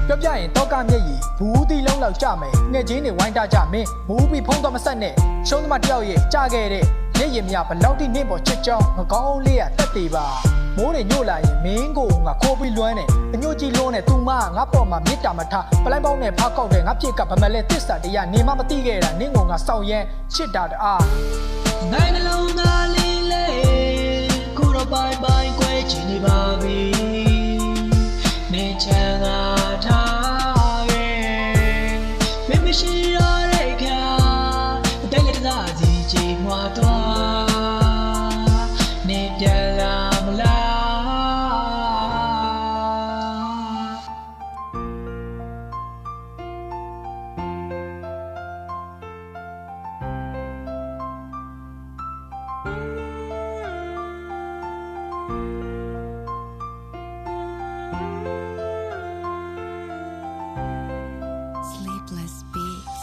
ပြောပြရင်တော့ကမျက်ရည်ဘူးတီလုံးလောက်ကြမယ်ငှက်ချင်းတွေဝိုင်းတကြမင်းမူးပြီးဖုံးတော့မဆက်နဲ့ရှုံးသမားတယောက်ရဲ့ကြခဲ့တဲ့လက်ရည်မြဘလောက်တိနင့်ပေါ်ချစ်ကြောင်းငကောင်းလေးရတက်သေးပါမိုးတွေညို့လာရင်မင်းကိုငါခိုးပြီးလွမ်းတယ်အညို့ကြီးလွန်းတယ်သူမငါပေါ်မှာမေတ္တာမထားပလိုက်ပေါင်းနဲ့ဖားကောက်တယ်ငါပြစ်ကဗမလဲတစ္ဆာတရားနေမမသိခဲ့တာနင့်ကိုငါစောင့်ရဲချစ်တာတအားနိုင်နှလုံးသားလေးလေးကိုတော့ပိုင်ပိုင်ကွဲချင်နေပါပြီနေချမ်းသာထားရဲ့မင်းမရှိရတဲ့ခါတိုင်းရတဲ့စီချီမွာတော့နေပြလာမလား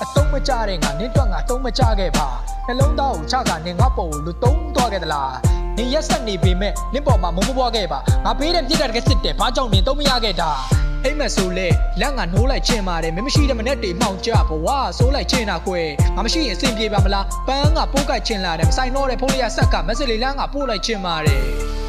အတုံးမကြတဲ့ငါနင်းတော့ငါတုံးမကြခဲ့ပါနှလုံးသားကိုချကနေငါပေါ်ကိုလူတုံးသွားခဲ့သလားနေရက်ဆက်နေပေမဲ့နင်းပေါ်မှာမုံမပွားခဲ့ပါငါပေးတဲ့ပြစ်တဲ့တကယ်စစ်တယ်ဘာကြောင့်နင်းတုံးမရခဲ့တာအိမ်မက်ဆိုလေလက်ငါနိုးလိုက်ချင်ပါတယ်မင်းမရှိတဲ့မနဲ့တေမှောင်ကြဘဝဆိုးလိုက်ချင်တာကွယ်ငါမရှိရင်အဆင်ပြေပါမလားပန်းငါပိုးကိုက်ချင်လာတယ်မဆိုင်တော့တဲ့ဖုန်းလေးရဆက်ကမက်ဆေ့လေးလမ်းငါပို့လိုက်ချင်ပါတယ်